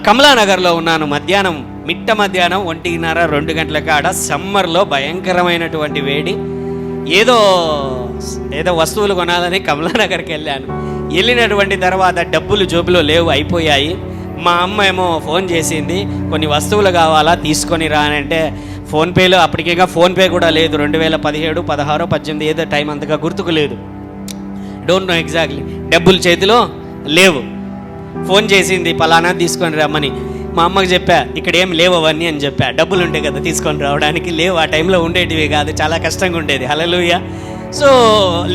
కమలానగర్లో ఉన్నాను. మధ్యాహ్నం, మిట్ట మధ్యాహ్నం 1:30, 2 గంటల కాడ సమ్మర్లో భయంకరమైనటువంటి వేడి. ఏదో వస్తువులు కొనాలని కమలానగర్కి వెళ్ళాను. వెళ్ళినటువంటి తర్వాత డబ్బులు జోబులో లేవు, అయిపోయాయి. మా అమ్మ ఏమో ఫోన్ చేసింది, కొన్ని వస్తువులు కావాలా తీసుకొని రా అని. అంటే ఫోన్పేలో అప్పటికేగా ఫోన్పే కూడా లేదు. 2017, 16, 18 ఏదో టైం అంతగా గుర్తుకు లేదు, డోంట్ నో ఎగ్జాక్ట్లీ. డబ్బులు చేతిలో లేవు. ఫోన్ చేసింది, పలానా తీసుకొని రమ్మని. మా అమ్మకి చెప్పా, ఇక్కడ ఏం లేవు అవన్నీ అని చెప్పా. డబ్బులు ఉంటాయి కదా తీసుకొని రావడానికి, లేవు. ఆ టైంలో ఉండేటివి కాదు, చాలా కష్టంగా ఉండేది. హల్లెలూయా. సో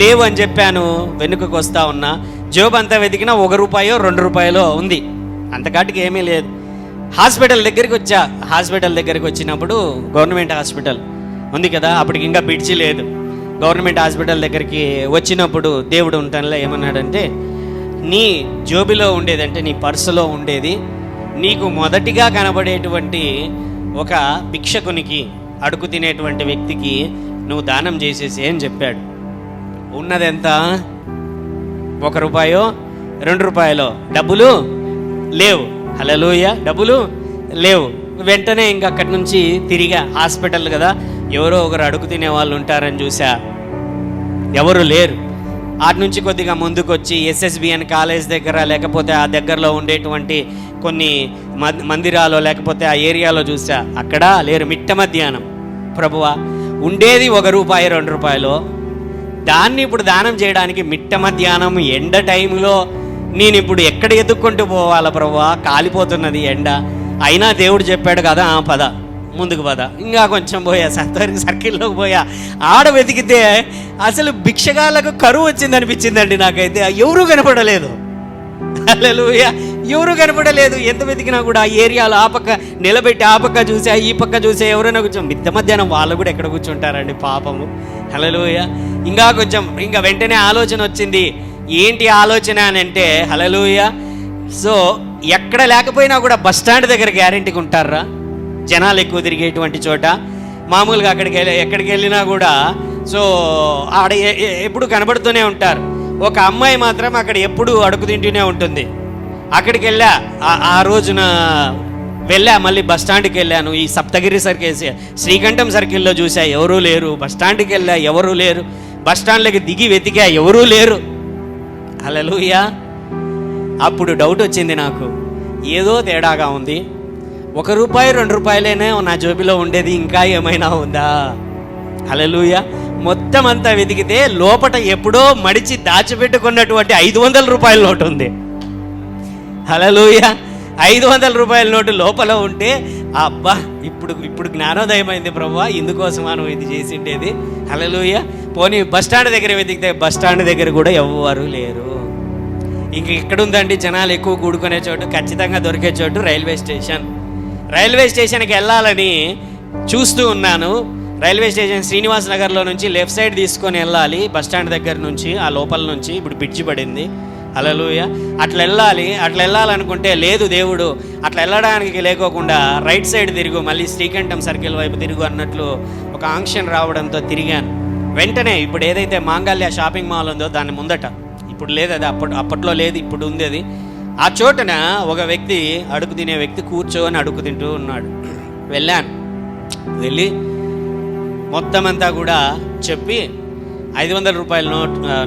లేవు అని చెప్పాను. వెనుకకు వస్తూ ఉన్నా, జోబు అంతా వెతికినా ₹1, ₹2 ఉంది, అంతకాటికి ఏమీ లేదు. హాస్పిటల్ దగ్గరికి వచ్చా. హాస్పిటల్ దగ్గరికి వచ్చినప్పుడు గవర్నమెంట్ హాస్పిటల్ ఉంది కదా, అప్పటికి ఇంకా బిడ్చి లేదు. గవర్నమెంట్ హాస్పిటల్ దగ్గరికి వచ్చినప్పుడు దేవుడు ఉంటానులే ఏమన్నాడంటే, నీ జోబిలో ఉండేదంటే నీ పర్సులో ఉండేది నీకు మొదటిగా కనబడేటువంటి ఒక భిక్షకునికి, అడుగు తినేటువంటి వ్యక్తికి నువ్వు దానం చేసేసి అని చెప్పాడు. ఉన్నది ఎంత? ₹1, ₹2. డబ్బులు లేవు. హల్లెలూయా. డబ్బులు లేవు. వెంటనే ఇంక అక్కడి నుంచి తిరిగా. హాస్పిటల్ కదా, ఎవరో ఒకరు అడుగు తినే వాళ్ళు ఉంటారని చూసా, ఎవరు లేరు. అటు నుంచి కొద్దిగా ముందుకు వచ్చి SSBN కాలేజ్ దగ్గర, లేకపోతే ఆ దగ్గరలో ఉండేటువంటి కొన్ని మందిరాలు, లేకపోతే ఆ ఏరియాలో చూసా, అక్కడ లేరు. మిట్ట మధ్యాహ్నం ప్రభువా, ఉండేది ₹1, ₹2. దాన్ని ఇప్పుడు దానం చేయడానికి మిట్ట మధ్యాహ్నం ఎండ టైంలో నేను ఇప్పుడు ఎక్కడ ఎదుక్కుంటూ పోవాలా ప్రభువా, కాలిపోతున్నది ఎండ. అయినా దేవుడు చెప్పాడు కదా, పద ముందుకు పద. ఇంకా కొంచెం పోయా, సర్కిల్లోకి పోయా. ఆడ వెతికితే అసలు భిక్షగాళ్ళకు కరువు వచ్చిందనిపించిందండి నాకైతే. ఎవరూ కనపడలేదు. హల్లెలూయా. ఎవరు కనపడలేదు. ఎంత వెతికినా కూడా ఆ ఏరియాలో ఆ పక్క నిలబెట్టి ఆ పక్క చూసా, ఈ పక్క చూసా, ఎవరైనా కూర్చో. మిట్ట మధ్యాహ్నం వాళ్ళు కూడా ఎక్కడ కూర్చుంటారండి పాపము. హల్లెలూయా. ఇంకా వెంటనే ఆలోచన వచ్చింది. ఏంటి ఆలోచన అని అంటే, హల్లెలూయా, సో ఎక్కడ లేకపోయినా కూడా బస్ స్టాండ్ దగ్గర గ్యారెంటీగా ఉంటారా, జనాలు ఎక్కువ తిరిగేటువంటి చోట. మామూలుగా ఎక్కడికి వెళ్ళినా కూడా సో ఆడ ఎప్పుడు కనబడుతూనే ఉంటారు. ఒక అమ్మాయి మాత్రం అక్కడ ఎప్పుడు అడుగు తింటూనే ఉంటుంది. అక్కడికి వెళ్ళా, ఆ రోజున వెళ్ళా. మళ్ళీ బస్ స్టాండ్కి వెళ్ళాను. ఈ సప్తగిరి సర్కిల్, శ్రీకంఠం సర్కిల్లో చూసా, ఎవరూ లేరు. బస్ స్టాండ్కి వెళ్ళా, ఎవరూ లేరు. బస్ స్టాండ్లోకి దిగి వెతికా, ఎవరూ లేరు. హల్లెలూయా. అప్పుడు డౌట్ వచ్చింది నాకు, ఏదో తేడాగా ఉంది. ₹1, ₹2 నా జోబిలో ఉండేది, ఇంకా ఏమైనా ఉందా? హల్లెలూయా. మొత్తం అంతా వెతికితే లోపట ఎప్పుడో మడిచి దాచిపెట్టుకున్నటువంటి ₹500 నోటు ఉంది. హల్లెలూయా. ₹500 నోటు లోపల ఉంటే, అబ్బా ఇప్పుడు జ్ఞానోదయం అయింది ప్రభువా, ఇందుకోసమా నువ్వు ఇది చేసిండేది. హల్లెలూయా. పోనీ బస్ స్టాండ్ దగ్గర వెతికితే బస్ స్టాండ్ దగ్గర కూడా ఎవ్వరు లేరు. ఇంక ఎక్కడుందండి జనాలు ఎక్కువ కూడుకునే చోటు, ఖచ్చితంగా దొరికే చోటు రైల్వే స్టేషన్. రైల్వే స్టేషన్కి వెళ్ళాలని చూస్తూ ఉన్నాను. రైల్వే స్టేషన్ శ్రీనివాస్ నగర్లో నుంచి లెఫ్ట్ సైడ్ తీసుకొని వెళ్ళాలి బస్ స్టాండ్ దగ్గర నుంచి, ఆ లోపల నుంచి. ఇప్పుడు బ్రిడ్జి పడింది. హల్లెలూయా. అట్లా వెళ్ళాలనుకుంటే లేదు, దేవుడు అట్లా వెళ్ళడానికి లేకోకుండా రైట్ సైడ్ తిరుగు, మళ్ళీ శ్రీకంఠం సర్కిల్ వైపు తిరుగు అన్నట్లు ఒక ఆంక్షన్ రావడంతో తిరిగాను. వెంటనే ఇప్పుడు ఏదైతే మాంగళ్య షాపింగ్ మాల్ ఉందో దాని ముందట, ఇప్పుడు లేదు అది, అప్పట్లో లేదు, ఇప్పుడు ఉంది అది. ఆ చోటన ఒక వ్యక్తి, అడుగు తినే వ్యక్తి కూర్చొని అడుగు తింటూ ఉన్నాడు. వెళ్ళాను. వెళ్ళి మొత్తం అంతా కూడా చెప్పి ₹500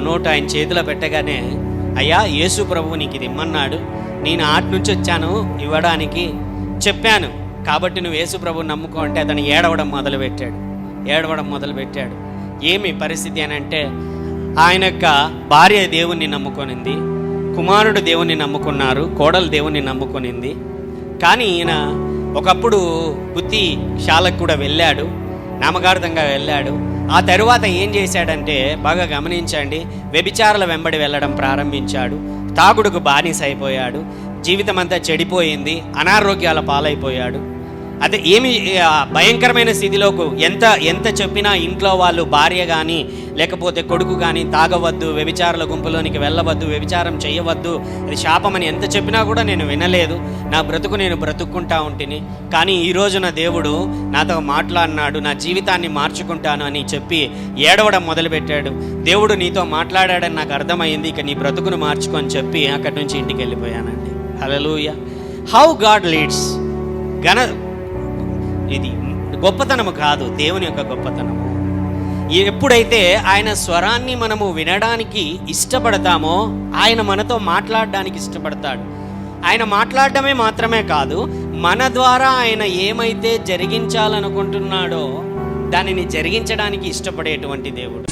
నోట్ ఆయన చేతిలో పెట్టగానే, అయ్యా యేసు ప్రభువు నీకు ఇది ఇమ్మన్నాడు, నేను ఆటి నుంచి వచ్చాను ఇవ్వడానికి చెప్పాను, కాబట్టి నువ్వు యేసు ప్రభువు నమ్ముకో అంటే అతను ఏడవడం మొదలుపెట్టాడు. ఏమి పరిస్థితి అని అంటే, ఆయన యొక్క భార్య దేవుణ్ణి నమ్ముకొనింది, కుమారుడు దేవుణ్ణి నమ్ముకున్నారు, కోడలు దేవుణ్ణి నమ్ముకొనింది. కానీ ఈయన ఒకప్పుడు బుద్ధి శాలకు కూడా వెళ్ళాడు, నామకార్థంగా వెళ్ళాడు. ఆ తరువాత ఏం చేశాడంటే, బాగా గమనించండి, వ్యభిచారుల వెంబడి వెళ్ళడం ప్రారంభించాడు. తాగుడుకు బానిస అయిపోయాడు. జీవితం అంతా చెడిపోయింది. అనారోగ్యాల పాలైపోయాడు. అదే ఏమి భయంకరమైన స్థితిలోకి ఎంత చెప్పినా ఇంట్లో వాళ్ళు, భార్య కానీ లేకపోతే కొడుకు కానీ, తాగవద్దు, వ్యభిచారుల గుంపులోనికి వెళ్ళవద్దు, వ్యభిచారం చేయవద్దు, అది శాపమని ఎంత చెప్పినా కూడా నేను వినలేదు. నా బ్రతుకు నేను బ్రతుక్కుంటా ఉంటిని. కానీ ఈ రోజున దేవుడు నాతో మాట్లాడినాడు, నా జీవితాన్ని మార్చుకుంటాను అని చెప్పి ఏడవడం మొదలుపెట్టాడు. దేవుడు నీతో మాట్లాడాడని నాకు అర్థమైంది, ఇక నీ బ్రతుకును మార్చుకొని చెప్పి అక్కడి నుంచి ఇంటికి వెళ్ళిపోయానండి. హల్లెలూయా. How God leads. ఇది గొప్పతనము కాదు, దేవుని యొక్క గొప్పతనము. ఎప్పుడైతే ఆయన స్వరాన్ని మనము వినడానికి ఇష్టపడతామో ఆయన మనతో మాట్లాడడానికి ఇష్టపడతాడు. ఆయన మాట్లాడటమే మాత్రమే కాదు, మన ద్వారా ఆయన ఏమైతే జరిగించాలనుకుంటున్నాడో దానిని జరిగించడానికి ఇష్టపడేటువంటి దేవుడు.